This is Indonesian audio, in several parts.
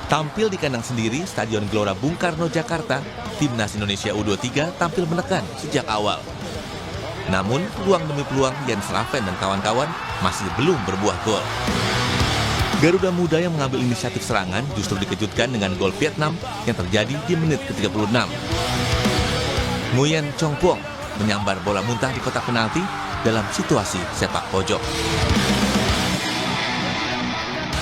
Tampil di kandang sendiri Stadion Gelora Bung Karno, Jakarta, Timnas Indonesia U23 tampil menekan sejak awal. Namun, peluang demi peluang Jens Raven dan kawan-kawan masih belum berbuah gol. Garuda Muda yang mengambil inisiatif serangan justru dikejutkan dengan gol Vietnam yang terjadi di menit ke-36. Nguyen Chong Phuong menyambar bola muntah di kotak penalti dalam situasi sepak pojok.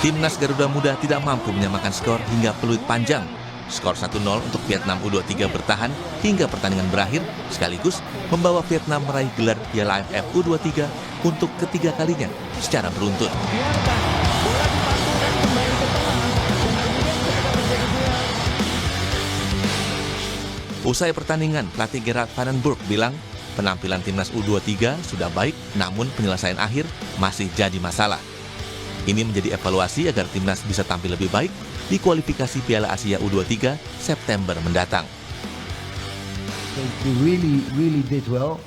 Timnas Garuda Muda tidak mampu menyamakan skor hingga peluit panjang. Skor 1-0 untuk Vietnam U23 bertahan hingga pertandingan berakhir, sekaligus membawa Vietnam meraih gelar Piala AFF U23 untuk ketiga kalinya secara beruntun. Usai pertandingan, pelatih Gerard van den Burg bilang penampilan Timnas U23 sudah baik, namun penyelesaian akhir masih jadi masalah. Ini menjadi evaluasi agar Timnas bisa tampil lebih baik di kualifikasi Piala Asia U23 September mendatang. They really did well.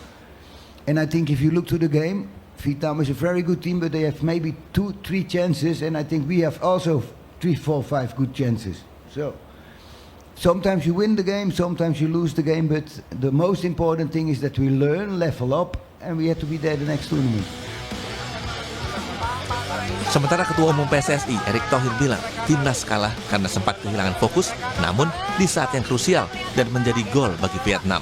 And I think if you look to the game, Vietnam is a very good team, but they have maybe 2-3 chances, and I think we have also 3, 4, 5 good chances. So sometimes you win the game, sometimes you lose the game, but the most important thing is that we learn, level up, and we have to be there the next tournament. Sementara Ketua Umum PSSI, Erick Thohir bilang, Timnas kalah karena sempat kehilangan fokus, namun di saat yang krusial dan menjadi gol bagi Vietnam.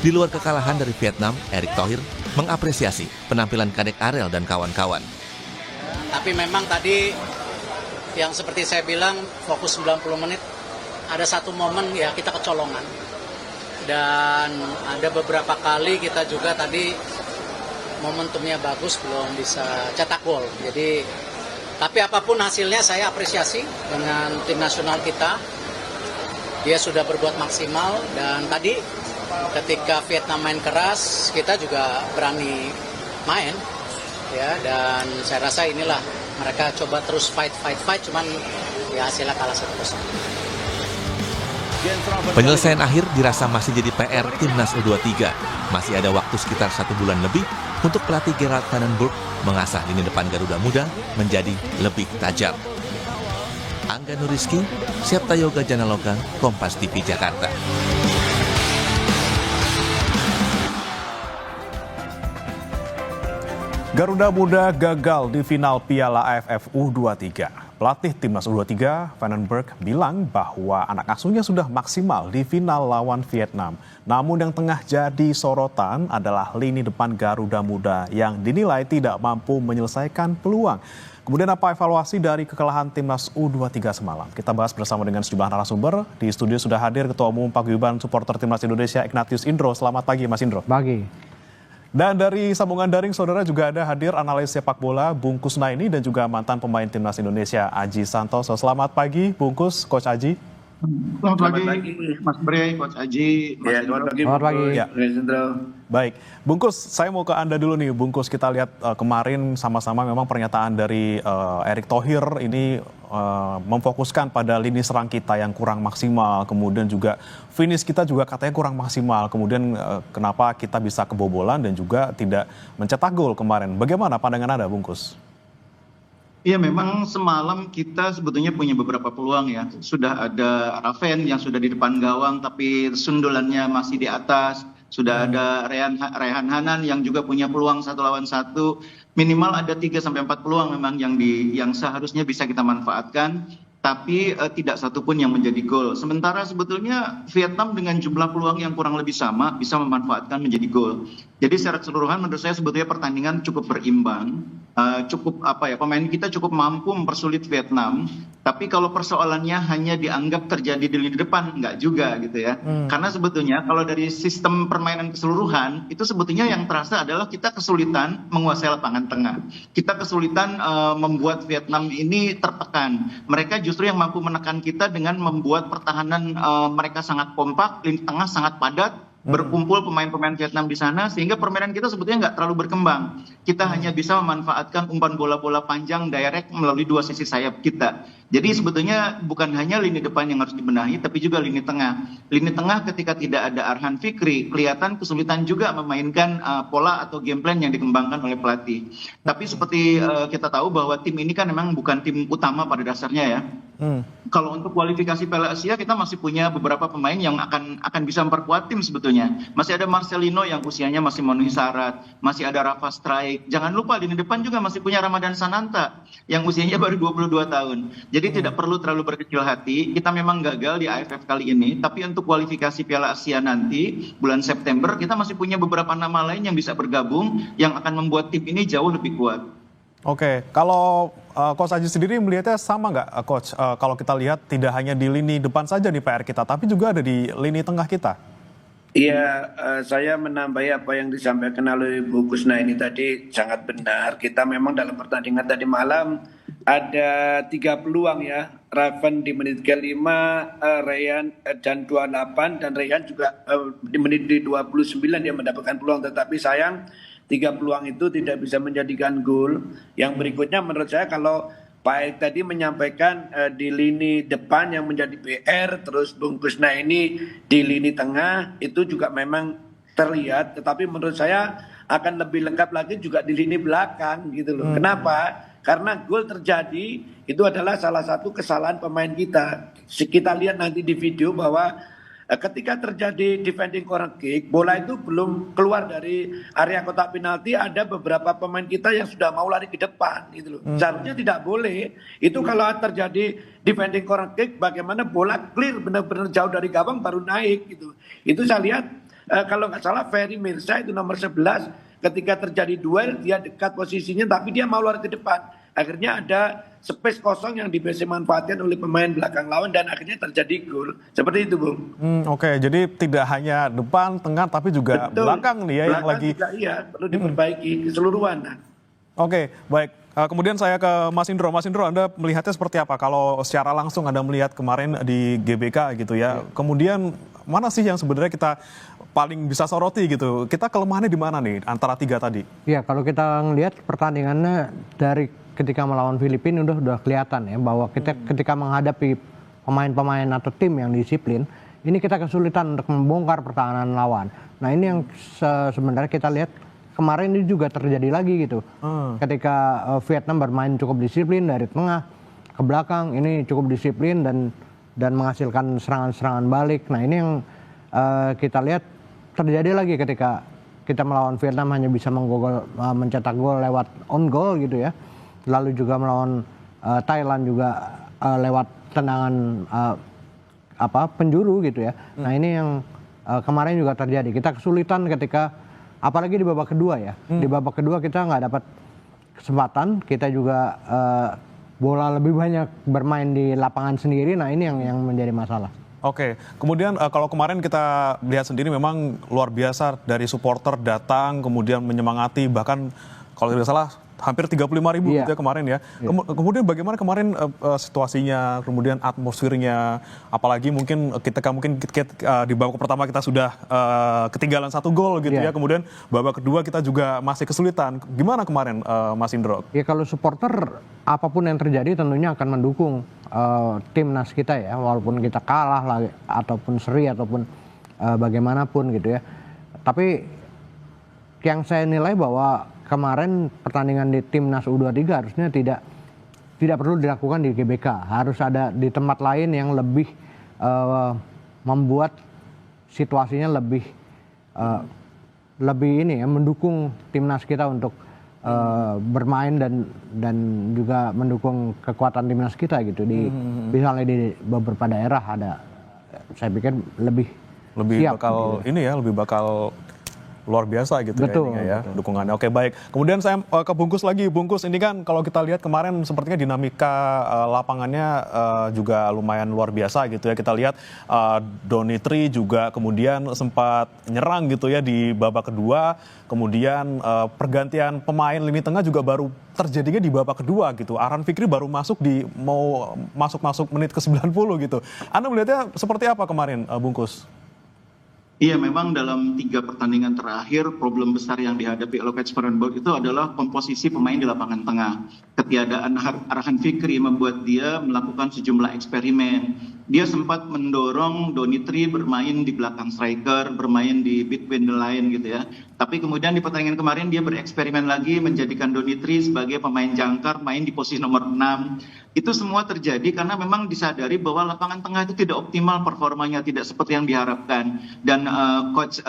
Di luar kekalahan dari Vietnam, Erick Thohir mengapresiasi penampilan Kadek Arel dan kawan-kawan. Tapi memang tadi yang seperti saya bilang, fokus 90 menit, ada satu momen ya kita kecolongan. Dan ada beberapa kali kita juga tadi momentumnya bagus, belum bisa cetak gol. Jadi, tapi apapun hasilnya saya apresiasi dengan tim nasional kita. Dia sudah berbuat maksimal dan tadi ketika Vietnam main keras, kita juga berani main. Ya, dan saya rasa inilah mereka coba terus fight, cuman ya hasilnya kalah 1-0. Penyelesaian akhir dirasa masih jadi PR Timnas U23. Masih ada waktu sekitar 1 bulan lebih untuk pelatih Gerard van den Burg mengasah lini depan Garuda Muda menjadi lebih tajam. Angga Nuriski, Septa Yoga Janaloka, Kompas TV Jakarta. Garuda Muda gagal di final Piala AFF U23. Pelatih Timnas U23, Van den Burg, bilang bahwa anak asuhnya sudah maksimal di final lawan Vietnam. Namun yang tengah jadi sorotan adalah lini depan Garuda Muda yang dinilai tidak mampu menyelesaikan peluang. Kemudian apa evaluasi dari kekalahan Timnas U23 semalam? Kita bahas bersama dengan sejumlah narasumber. Di studio sudah hadir Ketua Umum Paguyuban Supporter Timnas Indonesia, Ignatius Indro. Selamat pagi, Mas Indro. Pagi. Dan dari sambungan daring, saudara, juga ada hadir analis sepak bola Bungkus Naini dan juga mantan pemain Timnas Indonesia Aji Santoso. Selamat pagi, Bungkus, Coach Aji. Selamat pagi, Mas Bre, Coach Aji. Selamat pagi. Ya. Baik, Bungkus, saya mau ke Anda dulu nih. Bungkus, kita lihat kemarin sama-sama memang pernyataan dari Erick Thohir ini memfokuskan pada lini serang kita yang kurang maksimal. Kemudian juga finish kita juga katanya kurang maksimal. Kemudian kenapa kita bisa kebobolan dan juga tidak mencetak gol kemarin. Bagaimana pandangan Anda, Bungkus? Iya, memang semalam kita sebetulnya punya beberapa peluang ya. Sudah ada Raven yang sudah di depan gawang tapi sundulannya masih di atas. Sudah ada Rehan Hanan yang juga punya peluang 1 lawan 1. Minimal ada 3-4 peluang memang yang seharusnya bisa kita manfaatkan. Tapi tidak satupun yang menjadi gol. Sementara sebetulnya Vietnam dengan jumlah peluang yang kurang lebih sama bisa memanfaatkan menjadi gol. Jadi secara keseluruhan menurut saya sebetulnya pertandingan cukup berimbang. Pemain kita cukup mampu mempersulit Vietnam. Tapi kalau persoalannya hanya dianggap terjadi di lini depan, enggak juga gitu ya. Karena sebetulnya kalau dari sistem permainan keseluruhan, itu sebetulnya yang terasa adalah kita kesulitan menguasai lapangan tengah. Kita kesulitan membuat Vietnam ini tertekan. Mereka justru yang mampu menekan kita dengan membuat pertahanan mereka sangat kompak, lini tengah sangat padat, berkumpul pemain-pemain Vietnam di sana, sehingga permainan kita sebetulnya nggak terlalu berkembang. Kita hanya bisa memanfaatkan umpan bola-bola panjang direct melalui 2 sisi sayap kita. Jadi sebetulnya bukan hanya lini depan yang harus dibenahi, tapi juga lini tengah. Lini tengah ketika tidak ada Arhan Fikri, kelihatan kesulitan juga memainkan pola atau game plan yang dikembangkan oleh pelatih. Tapi seperti kita tahu bahwa tim ini kan memang bukan tim utama pada dasarnya ya. Kalau untuk kualifikasi Piala Asia kita masih punya beberapa pemain yang akan bisa memperkuat tim sebetulnya. Masih ada Marcelino yang usianya masih memenuhi syarat, masih ada Rafa Struijk. Jangan lupa di depan juga masih punya Ramadan Sananta yang usianya baru 22 tahun. Jadi tidak perlu terlalu berkecil hati. Kita memang gagal di AFF kali ini, tapi untuk kualifikasi Piala Asia nanti bulan September kita masih punya beberapa nama lain yang bisa bergabung yang akan membuat tim ini jauh lebih kuat. Oke, kalau Coach Aji sendiri melihatnya sama nggak, Coach? Kalau kita lihat tidak hanya di lini depan saja nih PR kita, tapi juga ada di lini tengah kita. Iya, saya menambahi apa yang disampaikan oleh Bu Kusna ini tadi sangat benar. Kita memang dalam pertandingan tadi malam ada 3 peluang ya. Raven di menit ke-5, Ryan dan 28, dan Ryan juga di menit di 29 dia mendapatkan peluang. Tetapi sayang 3 peluang itu tidak bisa menjadikan gol. Yang berikutnya menurut saya kalau Pak Erik tadi menyampaikan di lini depan yang menjadi PR, terus Bung Kusna ini di lini tengah itu juga memang terlihat, tetapi menurut saya akan lebih lengkap lagi juga di lini belakang gitu loh. Kenapa? Karena gol terjadi itu adalah salah satu kesalahan pemain kita. Kita lihat nanti di video bahwa ketika terjadi defending corner kick, bola itu belum keluar dari area kotak penalti, ada beberapa pemain kita yang sudah mau lari ke depan gitu loh. Seharusnya tidak boleh. Itu kalau terjadi defending corner kick, bagaimana bola clear benar-benar jauh dari gawang baru naik gitu. Itu saya lihat kalau nggak salah Ferry Mirza itu nomor 11, ketika terjadi duel dia dekat posisinya tapi dia mau lari ke depan. Akhirnya ada space kosong yang bisa dimanfaatkan oleh pemain belakang lawan dan akhirnya terjadi gol. Seperti itu, Bung. Oke, jadi tidak hanya depan, tengah, tapi juga belakang nih ya belakang yang lagi. Juga, iya, perlu diperbaiki keseluruhan. Oke, baik. Kemudian saya ke Mas Indro. Mas Indro, Anda melihatnya seperti apa? Kalau secara langsung Anda melihat kemarin di GBK gitu ya. Kemudian mana sih yang sebenarnya kita paling bisa soroti gitu? Kita kelemahannya di mana nih antara 3 tadi? Ya, kalau kita ngelihat pertandingannya dari ketika melawan Filipina udah kelihatan ya bahwa kita ketika menghadapi pemain-pemain atau tim yang disiplin, ini kita kesulitan untuk membongkar pertahanan lawan. Nah, ini yang sebenarnya kita lihat kemarin ini juga terjadi lagi gitu. Ketika Vietnam bermain cukup disiplin dari tengah ke belakang, ini cukup disiplin dan menghasilkan serangan-serangan balik. Nah, ini yang kita lihat terjadi lagi ketika kita melawan Vietnam hanya bisa mencetak gol lewat on goal gitu ya. Lalu juga melawan Thailand juga lewat tendangan penjuru gitu ya. Nah, ini yang kemarin juga terjadi. Kita kesulitan ketika apalagi di babak kedua ya. Di babak kedua kita nggak dapat kesempatan. Kita juga bola lebih banyak bermain di lapangan sendiri. Nah, ini yang menjadi masalah. Oke, kemudian kalau kemarin kita lihat sendiri memang luar biasa dari supporter datang kemudian menyemangati, bahkan kalau tidak salah hampir 35.000 gitu ya kemarin ya. Kemudian bagaimana kemarin situasinya, kemudian atmosfernya, apalagi mungkin di babak pertama kita sudah ketinggalan 1 gol gitu ya, kemudian babak kedua kita juga masih kesulitan. Gimana kemarin Mas Indro? Ya, kalau supporter apapun yang terjadi tentunya akan mendukung timnas kita ya, walaupun kita kalah lah ataupun seri ataupun bagaimanapun gitu ya. Tapi yang saya nilai bahwa kemarin pertandingan di timnas U23 harusnya tidak perlu dilakukan di GBK, harus ada di tempat lain yang lebih membuat situasinya lebih ini ya, mendukung timnas kita untuk bermain dan juga mendukung kekuatan timnas kita gitu. Misalnya di beberapa daerah ada, saya pikir lebih siap, bakal gitu. Ini ya lebih bakal luar biasa gitu. Betul, ya dukungannya. Oke, baik. Kemudian saya ke Bungkus lagi. Bungkus, ini kan kalau kita lihat kemarin sepertinya dinamika lapangannya juga lumayan luar biasa gitu ya. Kita lihat Donitri juga kemudian sempat nyerang gitu ya di babak kedua. Kemudian pergantian pemain lini tengah juga baru terjadinya di babak kedua gitu. Arhan Fikri baru masuk mau masuk menit ke 90 gitu. Anda melihatnya seperti apa kemarin, Bungkus? Iya, memang dalam 3 pertandingan terakhir problem besar yang dihadapi oleh Coach Fahrenberg itu adalah komposisi pemain di lapangan tengah. Ketiadaan Arhan Fikri membuat dia melakukan sejumlah eksperimen. dia sempat mendorong Donitri bermain di belakang striker, bermain di between the line gitu ya. Tapi kemudian di pertandingan kemarin dia bereksperimen lagi menjadikan Donitri sebagai pemain jangkar, main di posisi nomor 6. Itu semua terjadi karena memang disadari bahwa lapangan tengah itu tidak optimal performanya, tidak seperti yang diharapkan. Dan coach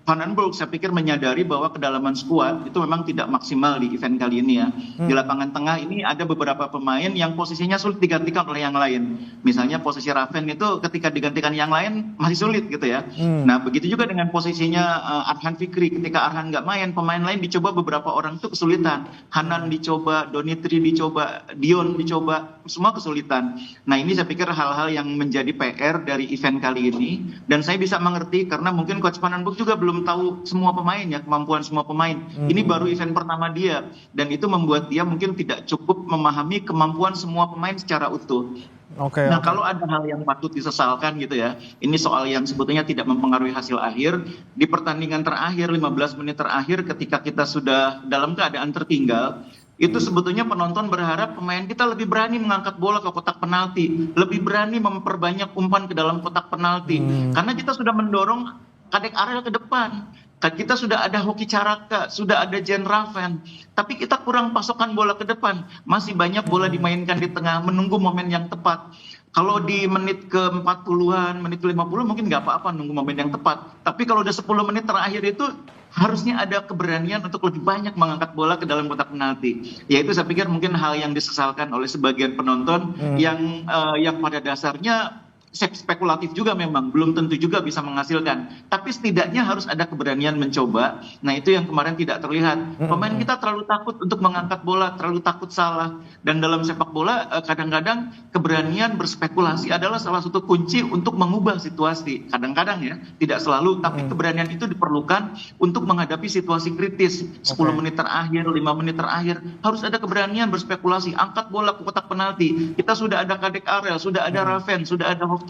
Van den Broek saya pikir menyadari bahwa kedalaman skuad itu memang tidak maksimal di event kali ini ya. Di lapangan tengah ini ada beberapa pemain yang posisinya sulit digantikan oleh yang lain. Misalnya posisi Raven itu ketika digantikan yang lain masih sulit gitu ya. Nah begitu juga dengan posisinya Arhan Fikri. Ketika Arhan nggak main, pemain lain dicoba beberapa orang itu kesulitan. Hanan dicoba, Donitri dicoba, Dion dicoba, semua kesulitan. Nah ini saya pikir hal-hal yang menjadi PR dari event kali ini. Dan saya bisa mengerti karena mungkin Coach Van den Broek juga belum tahu semua pemain ya, kemampuan semua pemain. Ini baru event pertama dia dan itu membuat dia mungkin tidak cukup memahami kemampuan semua pemain secara utuh. Nah, kalau ada hal yang patut disesalkan gitu ya, ini soal yang sebetulnya tidak mempengaruhi hasil akhir. Di pertandingan terakhir, 15 menit terakhir ketika kita sudah dalam keadaan tertinggal, itu sebetulnya penonton berharap pemain kita lebih berani mengangkat bola ke kotak penalti, lebih berani memperbanyak umpan ke dalam kotak penalti. Karena kita sudah mendorong Kadek Arel ke depan. Kita sudah ada Hoki Caraka, sudah ada Jen Raven, tapi kita kurang pasokan bola ke depan. Masih banyak bola dimainkan di tengah, menunggu momen yang tepat. Kalau di menit ke 40-an, menit ke 50 mungkin nggak apa-apa nunggu momen yang tepat. Tapi kalau udah 10 menit terakhir itu harusnya ada keberanian untuk lebih banyak mengangkat bola ke dalam kotak penalti. Ya itu saya pikir mungkin hal yang disesalkan oleh sebagian penonton yang pada dasarnya spekulatif juga memang, belum tentu juga bisa menghasilkan. Tapi setidaknya harus ada keberanian mencoba. Nah itu yang kemarin tidak terlihat. Pemain kita terlalu takut untuk mengangkat bola, terlalu takut salah. Dan dalam sepak bola kadang-kadang keberanian berspekulasi adalah salah satu kunci untuk mengubah situasi. Kadang-kadang ya, tidak selalu. Tapi keberanian itu diperlukan untuk menghadapi situasi kritis. 10 menit terakhir, 5 menit terakhir. Harus ada keberanian berspekulasi. Angkat bola ke kotak penalti. Kita sudah ada Kadek Arel, sudah ada Raven, sudah ada Hoki.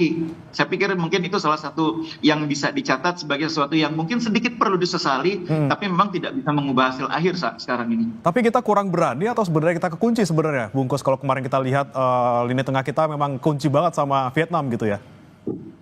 Saya pikir mungkin itu salah satu yang bisa dicatat sebagai sesuatu yang mungkin sedikit perlu disesali, tapi memang tidak bisa mengubah hasil akhir saat sekarang ini. Tapi kita kurang berani atau sebenarnya kita kekunci sebenarnya, Bungkus? Kalau kemarin kita lihat lini tengah kita memang kunci banget sama Vietnam gitu ya?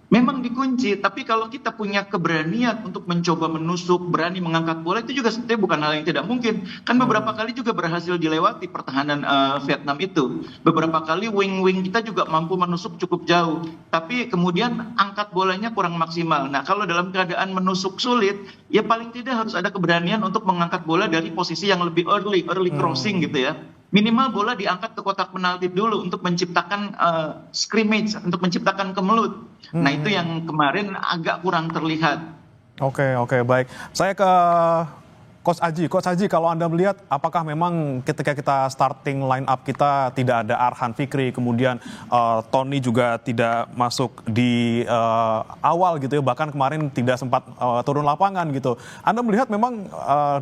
Memang dikunci, tapi kalau kita punya keberanian untuk mencoba menusuk, berani mengangkat bola, itu juga sebetulnya bukan hal yang tidak mungkin. Kan beberapa kali juga berhasil dilewati pertahanan Vietnam itu. Beberapa kali wing-wing kita juga mampu menusuk cukup jauh, tapi kemudian angkat bolanya kurang maksimal. Nah kalau dalam keadaan menusuk sulit, ya paling tidak harus ada keberanian untuk mengangkat bola dari posisi yang lebih early crossing gitu ya. Minimal bola diangkat ke kotak penalti dulu untuk menciptakan scrimmage, untuk menciptakan kemelut. Nah itu yang kemarin agak kurang terlihat. Oke, baik. Saya ke Coach Aji. Coach Aji, kalau Anda melihat apakah memang ketika kita starting line up kita tidak ada Arhan Fikri, kemudian Tony juga tidak masuk di awal gitu ya, bahkan kemarin tidak sempat turun lapangan gitu. Anda melihat memang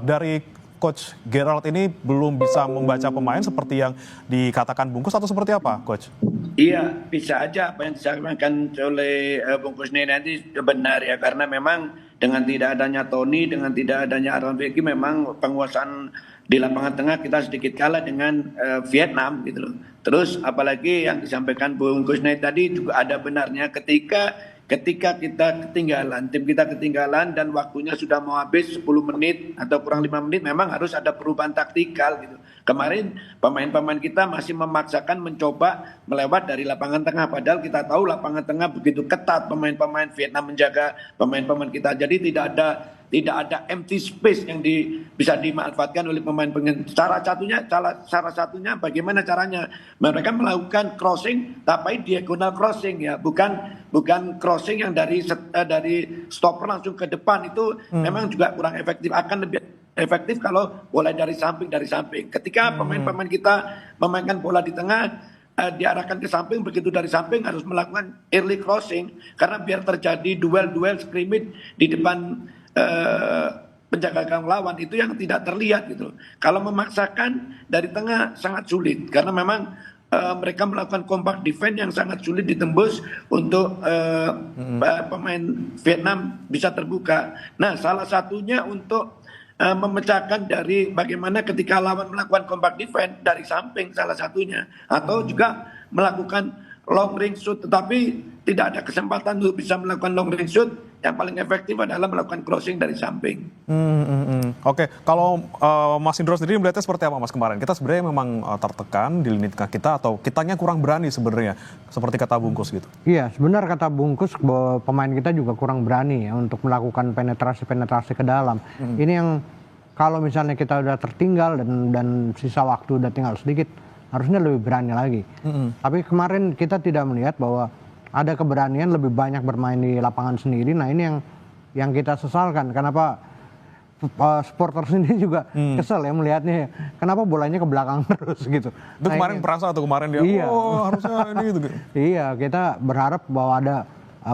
dari Coach Gerald ini belum bisa membaca pemain seperti yang dikatakan Bungkus atau seperti apa, Coach? Iya, bisa aja apa yang disampaikan oleh Bungkus ini nanti benar ya, karena memang dengan tidak adanya Tony, dengan tidak adanya Arhan Fikri, memang penguasaan di lapangan tengah kita sedikit kalah dengan Vietnam gitu loh. Terus apalagi yang disampaikan Bungkus ini tadi juga ada benarnya ketika kita ketinggalan, tim kita ketinggalan dan waktunya sudah mau habis 10 menit atau kurang 5 menit, memang harus ada perubahan taktikal gitu. Kemarin pemain-pemain kita masih memaksakan mencoba melewat dari lapangan tengah, padahal kita tahu lapangan tengah begitu ketat, pemain-pemain Vietnam menjaga pemain-pemain kita. Jadi tidak ada empty space yang bisa dimanfaatkan oleh pemain-pemain. Salah satunya bagaimana caranya? Mereka melakukan crossing tapi diagonal crossing ya, bukan crossing yang dari stopper langsung ke depan. Itu memang juga kurang efektif. Akan lebih efektif kalau bola dari samping. Ketika pemain-pemain kita memainkan bola di tengah, diarahkan ke samping, begitu dari samping harus melakukan early crossing karena biar terjadi duel scrimmage di depan penjaga gawang lawan, itu yang tidak terlihat gitu. Kalau memaksakan dari tengah sangat sulit karena memang mereka melakukan compact defense yang sangat sulit ditembus untuk pemain Vietnam bisa terbuka. Nah, salah satunya untuk memecahkan dari bagaimana ketika lawan melakukan compact defense dari samping, salah satunya, atau juga melakukan long range shoot, tetapi tidak ada kesempatan untuk bisa melakukan long range shoot. Yang paling efektif adalah melakukan crossing dari samping. Oke, kalau Mas Indro sendiri melihatnya seperti apa Mas kemarin? Kita sebenarnya memang tertekan di lini tengah kita atau kitanya kurang berani sebenarnya, seperti kata Bungkus gitu? Iya, sebenarnya kata Bungkus bahwa pemain kita juga kurang berani ya untuk melakukan penetrasi ke dalam. Ini yang kalau misalnya kita udah tertinggal dan sisa waktu udah tinggal sedikit, harusnya lebih berani lagi. Tapi kemarin kita tidak melihat bahwa ada keberanian lebih banyak bermain di lapangan sendiri. Nah ini yang kita sesalkan. Kenapa supporter sendiri juga kesel ya melihatnya. Kenapa bolanya ke belakang terus gitu. Itu kemarin perasa tuh kemarin dia, iya. Harusnya ini gitu. Iya, kita berharap bahwa ada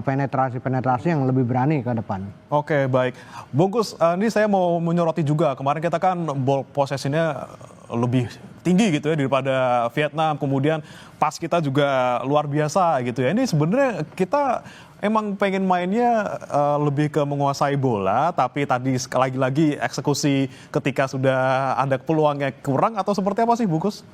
penetrasi yang lebih berani ke depan. Oke, baik. Bungkus, ini saya mau menyoroti juga. Kemarin kita kan ball possession-nya lebih tinggi gitu ya daripada Vietnam. Kemudian pas kita juga luar biasa gitu ya. Ini sebenarnya kita emang pengen mainnya lebih ke menguasai bola, tapi tadi lagi-lagi eksekusi ketika sudah ada peluangnya kurang atau seperti apa sih Bungkus?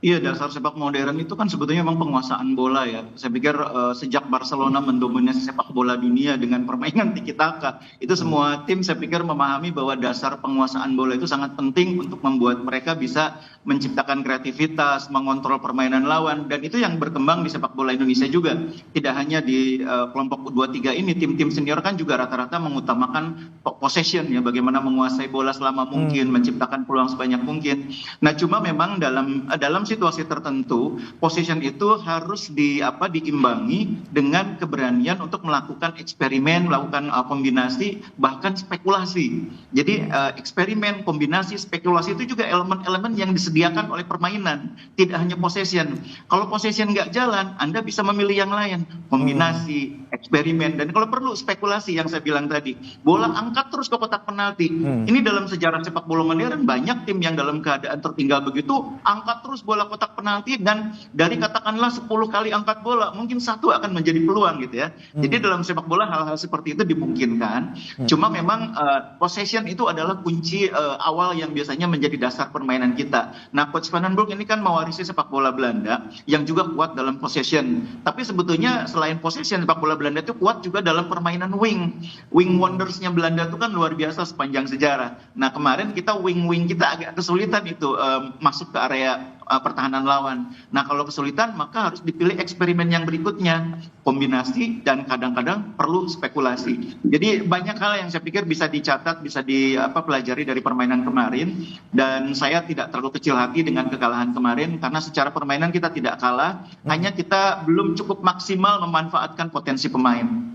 Iya, dasar sepak modern itu kan sebetulnya memang penguasaan bola ya. Saya pikir sejak Barcelona mendominasi sepak bola dunia dengan permainan tiki taka, itu semua tim saya pikir memahami bahwa dasar penguasaan bola itu sangat penting untuk membuat mereka bisa menciptakan kreativitas, mengontrol permainan lawan, dan itu yang berkembang di sepak bola Indonesia juga. Tidak hanya di kelompok U23 ini, tim-tim senior kan juga rata-rata mengutamakan possession ya, bagaimana menguasai bola selama mungkin, menciptakan peluang sebanyak mungkin. Nah, cuma memang dalam situasi tertentu, possession itu harus diimbangi dengan keberanian untuk melakukan eksperimen, melakukan kombinasi, bahkan spekulasi. Jadi eksperimen, kombinasi, spekulasi itu juga elemen-elemen yang disediakan oleh permainan, tidak hanya possession. Kalau possession nggak jalan, Anda bisa memilih yang lain, kombinasi, eksperimen, dan kalau perlu spekulasi yang saya bilang tadi. Bola angkat terus ke kotak penalti. Ini dalam sejarah sepak bola modern banyak tim yang dalam keadaan tertinggal begitu, angkat terus bola kotak penalti, dan dari katakanlah 10 kali angkat bola mungkin satu akan menjadi peluang gitu ya. Jadi dalam sepak bola hal-hal seperti itu dimungkinkan. Cuma memang possession itu adalah kunci awal yang biasanya menjadi dasar permainan kita. Nah, Coach Van den Broek ini kan mewarisi sepak bola Belanda yang juga kuat dalam possession. Tapi sebetulnya selain possession, sepak bola Belanda itu kuat juga dalam permainan wing. Wing wondersnya Belanda itu kan luar biasa sepanjang sejarah. Nah, kemarin kita wing kita agak kesulitan itu masuk ke area pertahanan lawan. Nah, kalau kesulitan maka harus dipilih eksperimen yang berikutnya, kombinasi, dan kadang-kadang perlu spekulasi. Jadi banyak hal yang saya pikir bisa dicatat, bisa dipelajari dari permainan kemarin, dan saya tidak terlalu kecil hati dengan kekalahan kemarin karena secara permainan kita tidak kalah, hanya kita belum cukup maksimal memanfaatkan potensi pemain.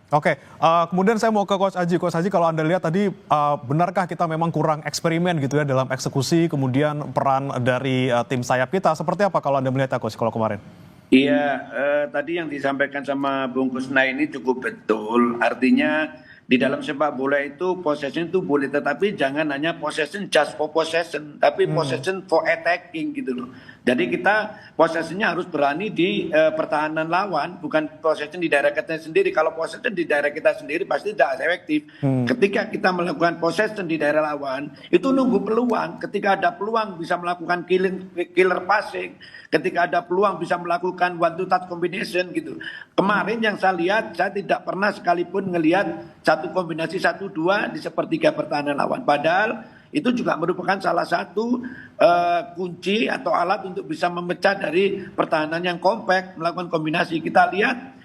Oke, kemudian saya mau ke Coach Aji. Coach Aji, kalau Anda lihat tadi, benarkah kita memang kurang eksperimen gitu ya dalam eksekusi, kemudian peran dari tim sayap kita, seperti apa kalau Anda melihat Coach kalau kemarin? Iya, tadi yang disampaikan sama Bung Kusna ini cukup betul. Artinya di dalam sepak bola itu possession itu boleh, tetapi jangan hanya possession just for possession, tapi possession for attacking gitu loh. Jadi kita possessionnya harus berani di pertahanan lawan, bukan possession di daerah kita sendiri. Kalau possession di daerah kita sendiri pasti tidak efektif. Ketika kita melakukan possession di daerah lawan, itu nunggu peluang. Ketika ada peluang bisa melakukan killer passing. Ketika ada peluang bisa melakukan one to touch combination gitu. Kemarin yang saya lihat, saya tidak pernah sekalipun ngelihat satu kombinasi 1-2 di sepertiga pertahanan lawan. Padahal itu juga merupakan salah satu kunci atau alat untuk bisa memecah dari pertahanan yang kompak, melakukan kombinasi. Kita lihat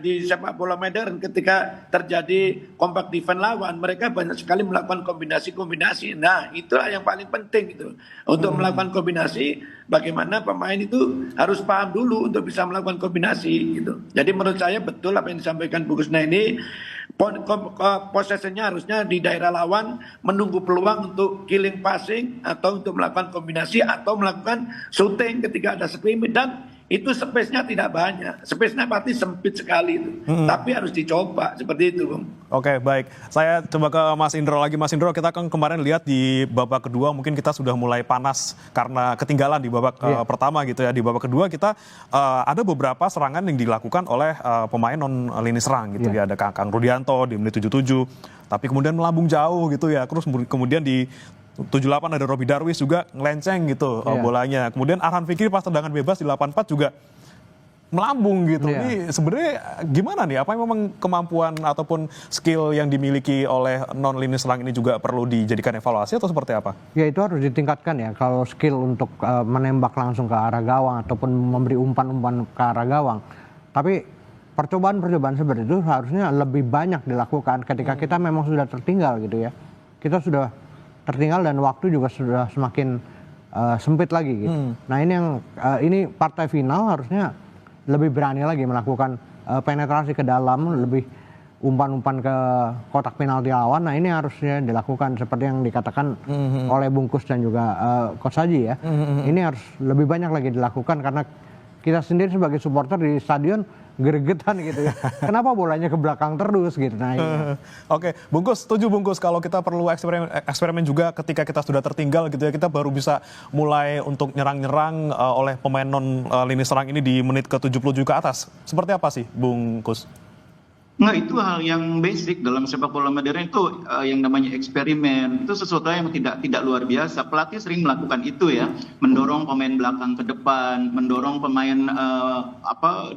di sepak bola modern ketika terjadi compact defense lawan, mereka banyak sekali melakukan kombinasi-kombinasi. Nah, itulah yang paling penting itu. Untuk melakukan kombinasi, bagaimana pemain itu harus paham dulu untuk bisa melakukan kombinasi gitu. Jadi menurut saya betul apa yang disampaikan Bu Kusna ini, possessionnya harusnya di daerah lawan, menunggu peluang untuk killing passing atau untuk melakukan kombinasi atau melakukan shooting ketika ada scrimmage, dan itu space-nya tidak banyak. Space-nya pasti sempit sekali itu. Tapi harus dicoba seperti itu, Bung. Oke, baik. Saya coba ke Mas Indro lagi. Mas Indro, kita kan kemarin lihat di babak kedua mungkin kita sudah mulai panas karena ketinggalan di babak pertama gitu ya. Di babak kedua kita ada beberapa serangan yang dilakukan oleh pemain non lini serang gitu ya. Ada Kang Rudianto di menit 77. Tapi kemudian melambung jauh gitu ya. Terus kemudian di 78 ada Robi Darwis juga ngelenceng gitu bolanya. Kemudian Arhan Fikri pas tendangan bebas di 84 juga melambung gitu. Ini sebenarnya gimana nih? Apa memang kemampuan ataupun skill yang dimiliki oleh non lini serang ini juga perlu dijadikan evaluasi atau seperti apa? Ya itu harus ditingkatkan ya. Kalau skill untuk menembak langsung ke arah gawang ataupun memberi umpan-umpan ke arah gawang. Tapi percobaan-percobaan seperti itu harusnya lebih banyak dilakukan ketika kita memang sudah tertinggal gitu ya. Kita sudah tertinggal dan waktu juga sudah semakin sempit lagi gitu. Nah ini partai final harusnya lebih berani lagi melakukan penetrasi ke dalam, lebih umpan-umpan ke kotak penalti lawan. Nah ini harusnya dilakukan seperti yang dikatakan oleh Bungkus dan juga Coach Haji ya. Ini harus lebih banyak lagi dilakukan karena kita sendiri sebagai supporter di stadion gregetan gitu ya. Kenapa bolanya ke belakang terus gitu. Nah, ini. Oke, Bungkus, setuju Bungkus kalau kita perlu eksperimen juga ketika kita sudah tertinggal gitu ya, kita baru bisa mulai untuk nyerang-nyerang oleh pemain non lini serang ini di menit ke-77 ke atas. Seperti apa sih Bungkus? Nah, itu hal yang basic dalam sepak bola modern itu yang namanya eksperimen. Itu sesuatu yang tidak luar biasa. Pelatih sering melakukan itu ya, mendorong pemain belakang ke depan, mendorong pemain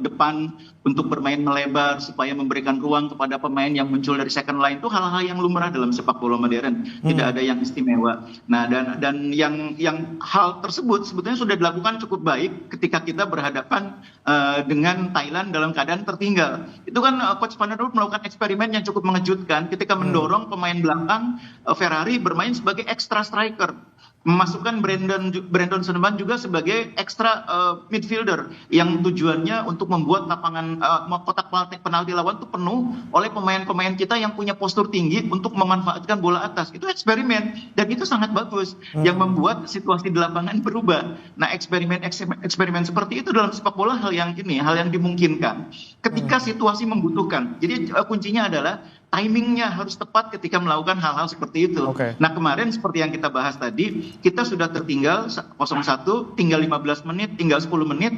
depan untuk bermain melebar supaya memberikan ruang kepada pemain yang muncul dari second line. Itu hal-hal yang lumrah dalam sepak bola modern. Tidak ada yang istimewa. Nah, dan yang hal tersebut sebetulnya sudah dilakukan cukup baik ketika kita berhadapan dengan Thailand dalam keadaan tertinggal. Itu kan Coach Van der Broek melakukan eksperimen yang cukup mengejutkan ketika mendorong pemain belakang Ferrari bermain sebagai extra striker. Memasukkan Brandon Seneman juga sebagai extra midfielder yang tujuannya untuk membuat lapangan kotak penalti lawan itu penuh oleh pemain-pemain kita yang punya postur tinggi untuk memanfaatkan bola atas. Itu eksperimen dan itu sangat bagus yang membuat situasi di lapangan berubah. Nah, eksperimen seperti itu dalam sepak bola hal yang dimungkinkan ketika situasi membutuhkan. Jadi kuncinya adalah timingnya harus tepat ketika melakukan hal-hal seperti itu. Nah, kemarin seperti yang kita bahas tadi, kita sudah tertinggal 0-1, tinggal 15 menit, tinggal 10 menit.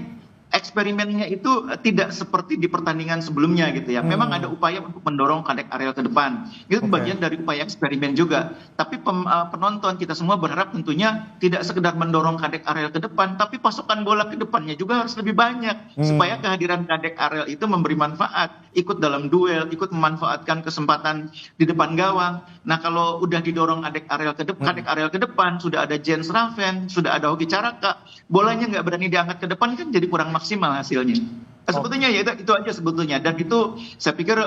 Eksperimennya itu tidak seperti di pertandingan sebelumnya gitu ya. Memang ada upaya untuk mendorong kadek areal ke depan. Itu bagian dari upaya eksperimen juga. Tapi penonton kita semua berharap tentunya tidak sekedar mendorong kadek areal ke depan, tapi pasokan bola ke depannya juga harus lebih banyak supaya kehadiran kadek areal itu memberi manfaat, ikut dalam duel, ikut memanfaatkan kesempatan di depan gawang. Nah, kalau udah didorong kadek areal ke depan, sudah ada Jens Raven, sudah ada Hoki Caraka, bolanya nggak berani diangkat ke depan kan jadi kurang maksimal hasilnya. Sebetulnya ya itu aja sebetulnya, dan itu saya pikir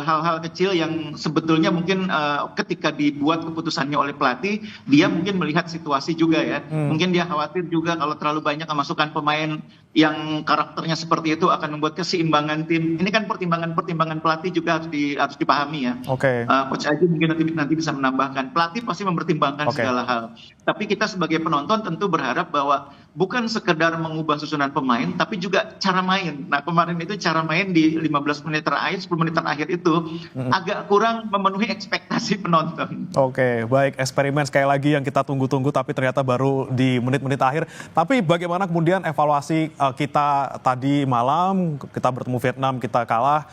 hal-hal kecil yang sebetulnya mungkin ketika dibuat keputusannya oleh pelatih, dia mungkin melihat situasi juga ya. Mungkin dia khawatir juga kalau terlalu banyak memasukkan pemain yang karakternya seperti itu akan membuat keseimbangan tim. Ini kan pertimbangan pelatih juga harus dipahami ya. Coach Aji mungkin nanti bisa menambahkan. Pelatih pasti mempertimbangkan segala hal. Tapi kita sebagai penonton tentu berharap bahwa bukan sekedar mengubah susunan pemain, tapi juga cara main. Nah, kemarin itu cara main di 15 menit terakhir, 10 menit terakhir itu agak kurang memenuhi ekspektasi penonton. Baik, eksperimen sekali lagi yang kita tunggu-tunggu tapi ternyata baru di menit-menit akhir. Tapi bagaimana kemudian evaluasi kita tadi malam, kita bertemu Vietnam, kita kalah.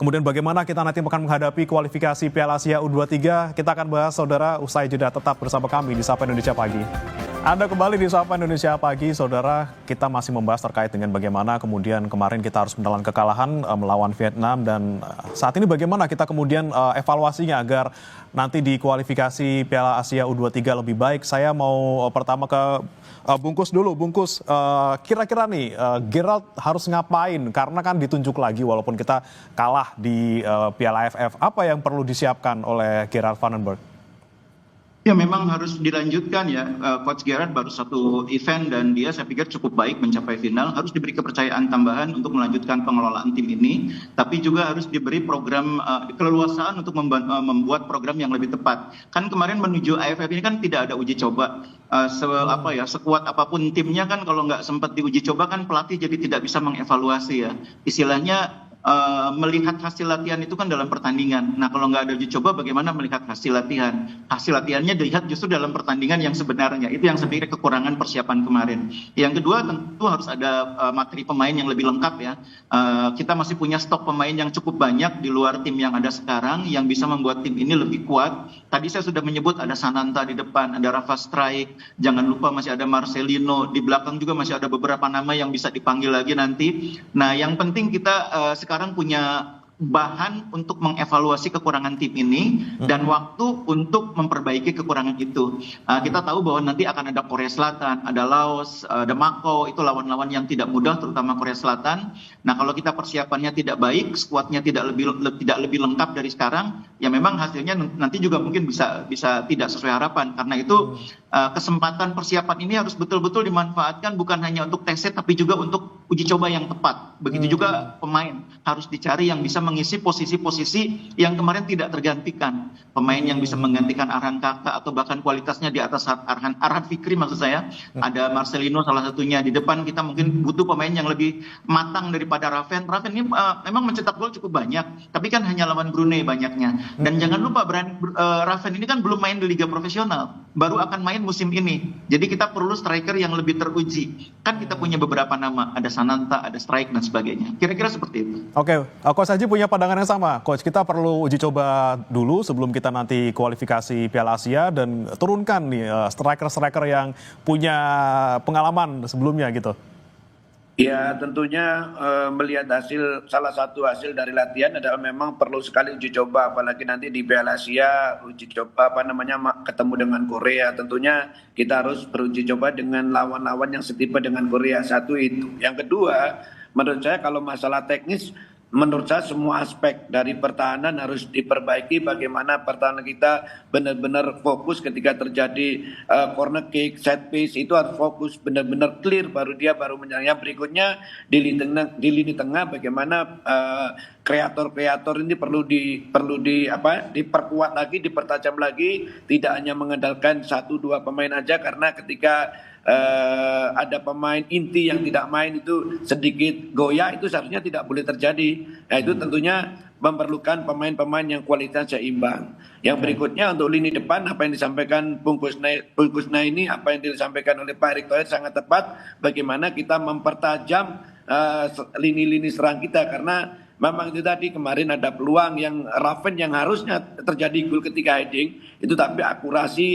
Kemudian bagaimana kita nanti akan menghadapi kualifikasi Piala Asia U23. Kita akan bahas saudara usai jeda, tetap bersama kami di Sapa Indonesia Pagi. Anda kembali di Sapa Indonesia Pagi, saudara. Kita masih membahas terkait dengan bagaimana kemudian kemarin kita harus menelan kekalahan melawan Vietnam, dan saat ini bagaimana kita kemudian evaluasinya agar nanti di kualifikasi Piala Asia U23 lebih baik. Saya mau pertama ke Bungkus dulu. Bungkus, kira-kira nih Gerald harus ngapain? Karena kan ditunjuk lagi walaupun kita kalah di Piala AFF. Apa yang perlu disiapkan oleh Gerald Van den Berg? Ya, memang harus dilanjutkan ya. Coach Gerard baru satu event dan dia saya pikir cukup baik mencapai final. Harus diberi kepercayaan tambahan untuk melanjutkan pengelolaan tim ini. Tapi juga harus diberi program keleluasaan untuk membuat program yang lebih tepat. Kan kemarin menuju AFF ini kan tidak ada uji coba. Sekuat apapun timnya kan kalau nggak sempat diuji coba kan pelatih jadi tidak bisa mengevaluasi ya. Istilahnya melihat hasil latihan itu kan dalam pertandingan. Nah, kalau nggak ada uji coba, bagaimana melihat hasil latihan? Hasil latihannya dilihat justru dalam pertandingan yang sebenarnya. Itu yang sebenarnya kekurangan persiapan kemarin. Yang kedua, tentu harus ada materi pemain yang lebih lengkap ya. Kita masih punya stok pemain yang cukup banyak di luar tim yang ada sekarang, yang bisa membuat tim ini lebih kuat. Tadi saya sudah menyebut ada Sananta di depan, ada Rafa Strijk, jangan lupa masih ada Marcelino, di belakang juga masih ada beberapa nama yang bisa dipanggil lagi nanti. Nah, yang penting kita sekarang punya bahan untuk mengevaluasi kekurangan tim ini dan waktu untuk memperbaiki kekurangan itu. Kita tahu bahwa nanti akan ada Korea Selatan, ada Laos, ada Makau, itu lawan-lawan yang tidak mudah, terutama Korea Selatan. Nah, kalau kita persiapannya tidak baik, skuadnya tidak lebih lengkap dari sekarang, ya memang hasilnya nanti juga mungkin bisa tidak sesuai harapan. Karena itu kesempatan persiapan ini harus betul-betul dimanfaatkan bukan hanya untuk tes set tapi juga untuk uji coba yang tepat. Begitu juga pemain harus dicari yang bisa mengisi posisi-posisi yang kemarin tidak tergantikan. Pemain yang bisa menggantikan Arhan Kakak atau bahkan kualitasnya di atas Arhan Fikri maksud saya. Ada Marcelino salah satunya. Di depan kita mungkin butuh pemain yang lebih matang daripada Raven. Raven ini memang mencetak gol cukup banyak, tapi kan hanya lawan Brunei banyaknya. Dan jangan lupa Raven ini kan belum main di liga profesional, baru akan main musim ini. Jadi kita perlu striker yang lebih teruji. Kan kita punya beberapa nama, ada Sananta, ada Strijk dan sebagainya. Kira-kira seperti itu. Oke, Coach Haji punya pandangan yang sama. Coach, kita perlu uji coba dulu sebelum kita nanti kualifikasi Piala Asia dan turunkan nih striker-striker yang punya pengalaman sebelumnya gitu. Ya, tentunya melihat salah satu hasil dari latihan adalah memang perlu sekali uji coba, apalagi nanti di Piala Asia uji coba ketemu dengan Korea. Tentunya kita harus beruji coba dengan lawan-lawan yang setipe dengan Korea. Satu itu. Yang kedua, menurut saya kalau masalah teknis, menurut saya semua aspek dari pertahanan harus diperbaiki. Bagaimana pertahanan kita benar-benar fokus ketika terjadi corner kick, set piece, itu harus fokus benar-benar clear, baru menyerang. Yang berikutnya di lini tengah bagaimana kreator ini perlu diperkuat lagi, dipertajam lagi, tidak hanya mengandalkan 1-2 pemain aja, karena ketika ada pemain inti yang tidak main itu sedikit goyah, itu seharusnya tidak boleh terjadi. Nah, itu tentunya memerlukan pemain-pemain yang kualitasnya seimbang. Yang berikutnya untuk lini depan, apa yang disampaikan Bung Kusna ini, apa yang disampaikan oleh Pak Erick Thohir sangat tepat. Bagaimana kita mempertajam lini-lini serang kita, karena memang itu tadi kemarin ada peluang yang Raven yang harusnya terjadi gol ketika heading itu, tapi akurasi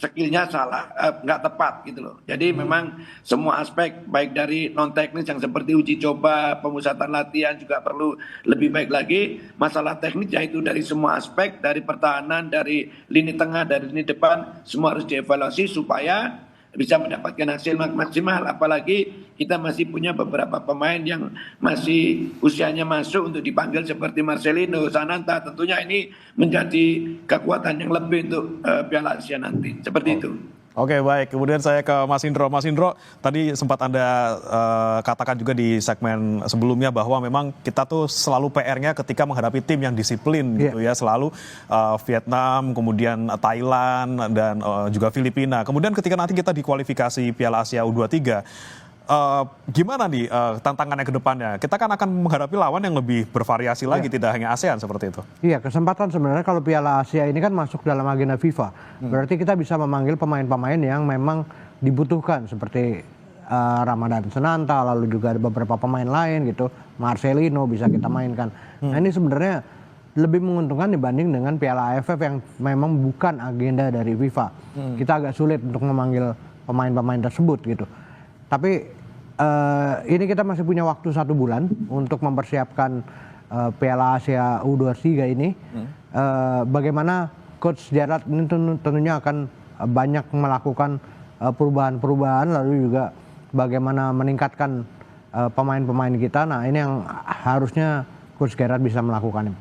skillnya salah, nggak tepat gitu loh. Jadi memang semua aspek baik dari non teknis yang seperti uji coba, pemusatan latihan juga perlu lebih baik lagi. Masalah teknis yaitu dari semua aspek, dari pertahanan, dari lini tengah, dari lini depan, semua harus dievaluasi supaya bisa mendapatkan hasil maksimal. Apalagi kita masih punya beberapa pemain yang masih usianya masuk untuk dipanggil seperti Marcelino, Sananta. Tentunya ini menjadi kekuatan yang lebih untuk Piala Asia nanti. Seperti itu. Oke, baik. Kemudian saya ke Mas Indro. Mas Indro, tadi sempat Anda katakan juga di segmen sebelumnya bahwa memang kita tuh selalu PR-nya ketika menghadapi tim yang disiplin gitu ya. Selalu Vietnam, kemudian Thailand, dan juga Filipina. Kemudian ketika nanti kita di kualifikasi Piala Asia U23, gimana nih tantangannya ke depannya? Kita kan akan menghadapi lawan yang lebih bervariasi lagi, tidak hanya ASEAN seperti itu. Iya, kesempatan sebenarnya kalau Piala Asia ini kan masuk dalam agenda FIFA. Berarti kita bisa memanggil pemain-pemain yang memang dibutuhkan seperti Ramadan Sananta, lalu juga ada beberapa pemain lain gitu, Marcelino bisa kita mainkan. Nah, ini sebenarnya lebih menguntungkan dibanding dengan Piala AFF yang memang bukan agenda dari FIFA. Kita agak sulit untuk memanggil pemain-pemain tersebut gitu. Tapi ini kita masih punya waktu 1 bulan untuk mempersiapkan Piala Asia U23 ini. Bagaimana Coach Gerrard ini tentunya akan banyak melakukan perubahan-perubahan, lalu juga bagaimana meningkatkan pemain-pemain kita. Nah, ini yang harusnya Coach Gerrard bisa melakukan.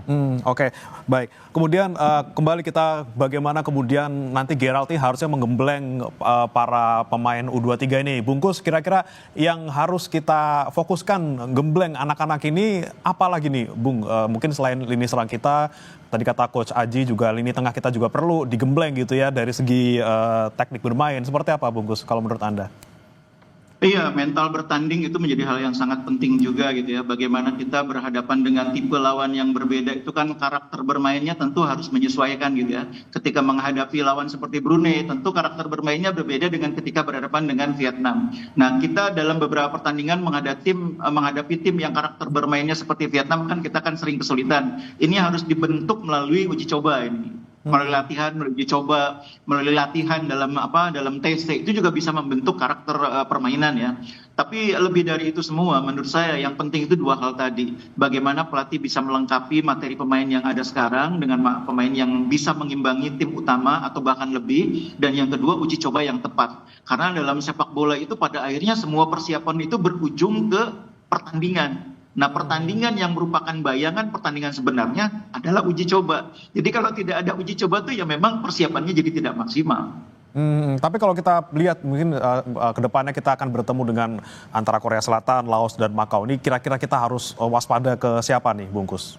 Oke, baik. Kemudian kembali kita bagaimana kemudian nanti Gerrard ini harusnya menggembleng para pemain U23 ini. Bungkus, kira-kira yang harus kita fokuskan gembleng anak-anak ini apa lagi nih, Bung? Mungkin selain lini serang kita, tadi kata Coach Aji juga lini tengah kita juga perlu digembleng gitu ya dari segi teknik bermain. Seperti apa, Bungkus, kalau menurut Anda? Iya, mental bertanding itu menjadi hal yang sangat penting juga gitu ya. Bagaimana kita berhadapan dengan tipe lawan yang berbeda, itu kan karakter bermainnya tentu harus menyesuaikan gitu ya. Ketika menghadapi lawan seperti Brunei, tentu karakter bermainnya berbeda dengan ketika berhadapan dengan Vietnam. Nah, kita dalam beberapa pertandingan menghadapi tim yang karakter bermainnya seperti Vietnam kan kita kan sering kesulitan. Ini harus dibentuk melalui uji coba ini. Melalui latihan, melalui uji coba, melalui latihan dalam TC itu juga bisa membentuk karakter permainan ya. Tapi lebih dari itu semua, menurut saya yang penting itu dua hal tadi. Bagaimana pelatih bisa melengkapi materi pemain yang ada sekarang dengan pemain yang bisa mengimbangi tim utama atau bahkan lebih. Dan yang kedua, uji coba yang tepat. Karena dalam sepak bola itu pada akhirnya semua persiapan itu berujung ke pertandingan. Nah, pertandingan yang merupakan bayangan pertandingan sebenarnya adalah uji coba. Jadi kalau tidak ada uji coba tuh ya memang persiapannya jadi tidak maksimal. Tapi kalau kita lihat mungkin ke depannya kita akan bertemu dengan antara Korea Selatan, Laos, dan Makau. Ini kira-kira kita harus waspada ke siapa nih, Bungkus?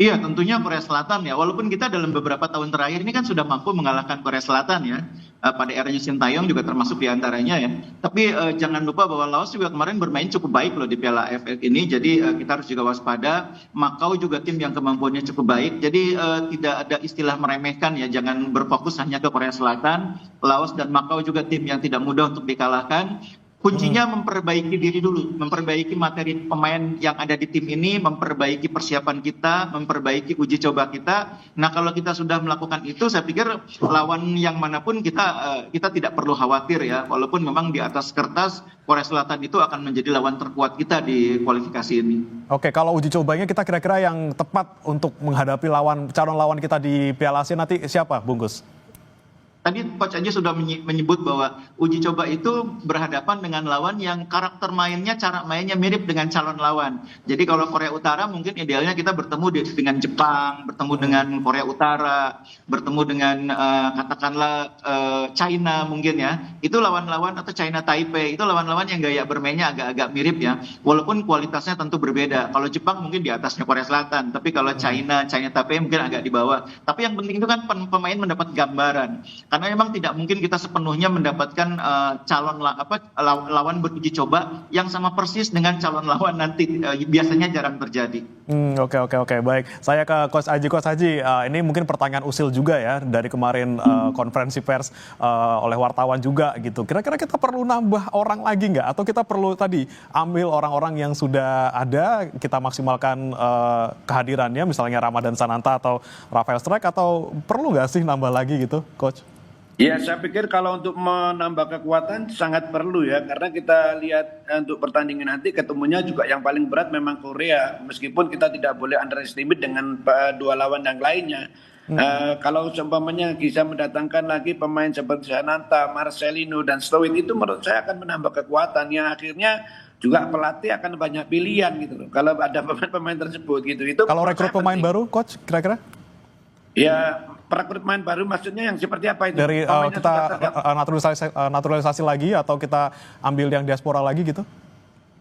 Iya, tentunya Korea Selatan ya. Walaupun kita dalam beberapa tahun terakhir ini kan sudah mampu mengalahkan Korea Selatan ya. Pada eranya Sintayong juga termasuk diantaranya ya. Tapi jangan lupa bahwa Laos juga kemarin bermain cukup baik loh di Piala AFF ini. Jadi kita harus juga waspada. Makau juga tim yang kemampuannya cukup baik. Jadi tidak ada istilah meremehkan ya. Jangan berfokus hanya ke Korea Selatan. Laos dan Makau juga tim yang tidak mudah untuk dikalahkan. Kuncinya memperbaiki diri dulu, memperbaiki materi pemain yang ada di tim ini, memperbaiki persiapan kita, memperbaiki uji coba kita. Nah, kalau kita sudah melakukan itu, saya pikir lawan yang manapun kita tidak perlu khawatir ya. Walaupun memang di atas kertas Korea Selatan itu akan menjadi lawan terkuat kita di kualifikasi ini. Oke, kalau uji cobanya kita kira-kira yang tepat untuk menghadapi calon lawan kita di Piala Asia nanti siapa, Bungkus? Tadi Coach Aji sudah menyebut bahwa uji coba itu berhadapan dengan lawan yang karakter mainnya, cara mainnya mirip dengan calon lawan. Jadi kalau Korea Utara mungkin idealnya kita bertemu dengan Jepang, bertemu dengan Korea Utara, bertemu dengan katakanlah China mungkin ya. Itu lawan-lawan atau China Taipei, itu lawan-lawan yang gaya bermainnya agak-agak mirip ya. Walaupun kualitasnya tentu berbeda. Kalau Jepang mungkin di atasnya Korea Selatan, tapi kalau China Taipei mungkin agak di bawah. Tapi yang penting itu kan pemain mendapat gambaran. Karena memang tidak mungkin kita sepenuhnya mendapatkan lawan beruji coba yang sama persis dengan calon lawan nanti. Biasanya jarang terjadi. Oke. Baik. Saya ke Coach Aji. Coach Aji, ini mungkin pertanyaan usil juga ya dari kemarin konferensi pers oleh wartawan juga gitu. Kira-kira kita perlu nambah orang lagi nggak? Atau kita perlu tadi ambil orang-orang yang sudah ada, kita maksimalkan kehadirannya, misalnya Ramadan Sananta atau Rafael Strijk, atau perlu nggak sih nambah lagi gitu, Coach? Ya, saya pikir kalau untuk menambah kekuatan sangat perlu ya, karena kita lihat untuk pertandingan nanti ketemunya juga yang paling berat memang Korea, meskipun kita tidak boleh underestimate dengan dua lawan yang lainnya. Kalau seumpamanya bisa mendatangkan lagi pemain seperti Sananta, Marcelino, dan Stowin, itu menurut saya akan menambah kekuatan yang akhirnya juga pelatih akan banyak pilihan gitu loh. Kalau ada pemain-pemain tersebut gitu. Itu kalau rekrut pemain baru, Coach, kira-kira? Ya, perekrut pemain baru maksudnya yang seperti apa itu? Dari kita naturalisasi lagi atau kita ambil yang diaspora lagi gitu?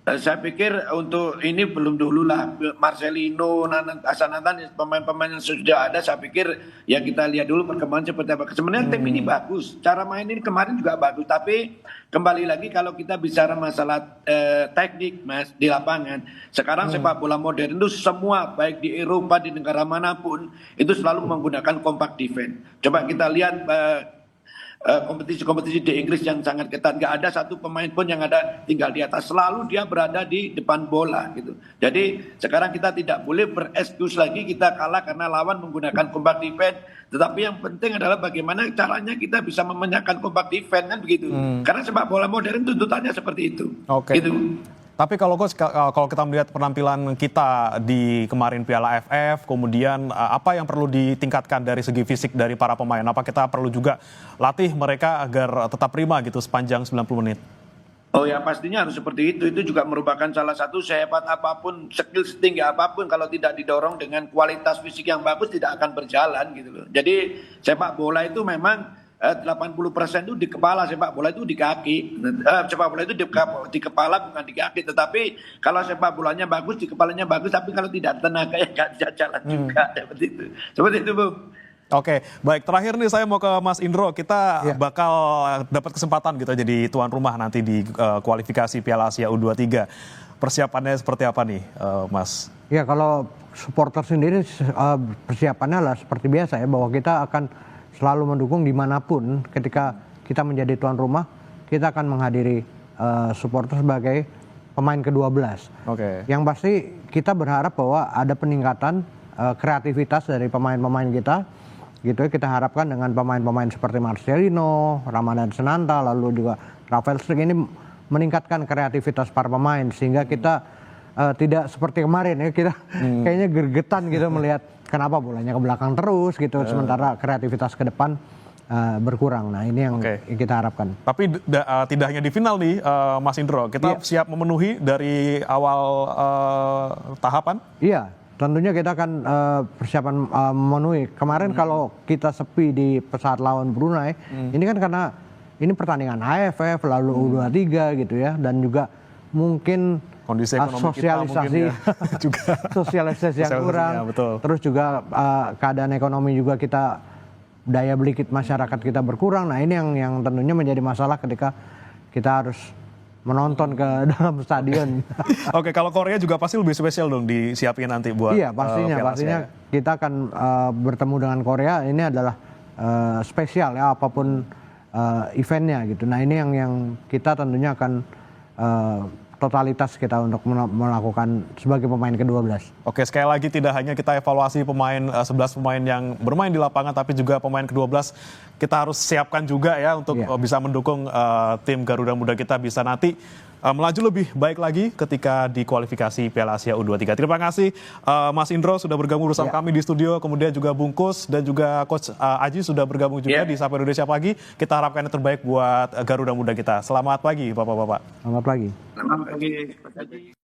Saya pikir untuk ini belum dulu lah. Marcelino, Sananta, pemain-pemain yang sudah ada, saya pikir ya kita lihat dulu perkembangan seperti apa. Sebenarnya tim ini bagus, cara main ini kemarin juga bagus, tapi kembali lagi kalau kita bicara masalah teknik Mas di lapangan, sekarang sepak bola modern itu semua baik di Eropa, di negara manapun itu selalu menggunakan compact defense. Coba kita lihat kompetisi-kompetisi di Inggris yang sangat ketat, nggak ada satu pemain pun yang ada tinggal di atas, selalu dia berada di depan bola gitu. Jadi sekarang kita tidak boleh berekskuse lagi kita kalah karena lawan menggunakan compact defense, tetapi yang penting adalah bagaimana caranya kita bisa memenangkan compact defense kan begitu. Karena sepak bola modern tuntutannya seperti itu. Oke. Gitu. Tapi kalau kita melihat penampilan kita di kemarin Piala AFF, kemudian apa yang perlu ditingkatkan dari segi fisik dari para pemain? Apa kita perlu juga latih mereka agar tetap prima gitu sepanjang 90 menit? Oh ya, pastinya harus seperti itu. Itu juga merupakan salah satu sehebat apapun, skill setinggi apapun, kalau tidak didorong dengan kualitas fisik yang bagus tidak akan berjalan gitu loh. Jadi sepak bola itu memang 80% itu di kepala, sepak bola itu di kaki. Sepak bola itu di kepala bukan di kaki. Tetapi kalau sepak bolanya bagus, di kepalanya bagus, tapi kalau tidak tenaga ya nggak bisa jalan juga. Seperti itu, Bu. Oke, baik. Terakhir nih saya mau ke Mas Indro. Kita bakal dapat kesempatan gitu jadi tuan rumah nanti di kualifikasi Piala Asia U23. Persiapannya seperti apa nih, Mas? Ya, kalau supporter sendiri persiapannya lah seperti biasa ya, bahwa kita akan selalu mendukung dimanapun. Ketika kita menjadi tuan rumah, kita akan menghadiri supporter sebagai pemain ke-12. Oke. Yang pasti kita berharap bahwa ada peningkatan kreativitas dari pemain-pemain kita, gitu. Kita harapkan dengan pemain-pemain seperti Marcelino, Ramadan Senanta, lalu juga Rafael Struijk ini meningkatkan kreativitas para pemain sehingga kita tidak seperti kemarin ya, kita kayaknya gergetan gitu melihat kenapa bolanya ke belakang terus gitu, sementara kreativitas ke depan berkurang. Nah, ini yang kita harapkan. Tapi tidak hanya di final nih, Mas Indro, kita siap memenuhi dari awal tahapan? Iya, tentunya kita akan persiapan memenuhi. Kemarin kalau kita sepi di saat lawan Brunei, ini kan karena ini pertandingan AFF lalu U23 gitu ya, dan juga mungkin kondisi ekonomi sosialisasi kita juga sosialisasi yang kurang. Ya, betul. Terus juga keadaan ekonomi juga kita, daya beli masyarakat kita berkurang. Nah, ini yang tentunya menjadi masalah ketika kita harus menonton ke dalam stadion. Oke, kalau Korea juga pasti lebih spesial dong disiapin nanti buat iya, pastinya kita akan bertemu dengan Korea. Ini adalah spesial ya, apapun eventnya gitu. Nah, ini yang kita tentunya akan totalitas kita untuk melakukan sebagai pemain ke-12. Oke, sekali lagi tidak hanya kita evaluasi 11 pemain yang bermain di lapangan, tapi juga pemain ke-12 kita harus siapkan juga ya untuk bisa mendukung tim Garuda Muda kita bisa nanti melaju lebih baik lagi ketika di kualifikasi Piala Asia U23. Terima kasih Mas Indro sudah bergabung bersama kami di studio, kemudian juga Bungkus dan juga Coach Aji sudah bergabung juga di Sapa Indonesia Pagi. Kita harapkan yang terbaik buat Garuda Muda kita. Selamat pagi Bapak-bapak. Selamat pagi. Selamat pagi.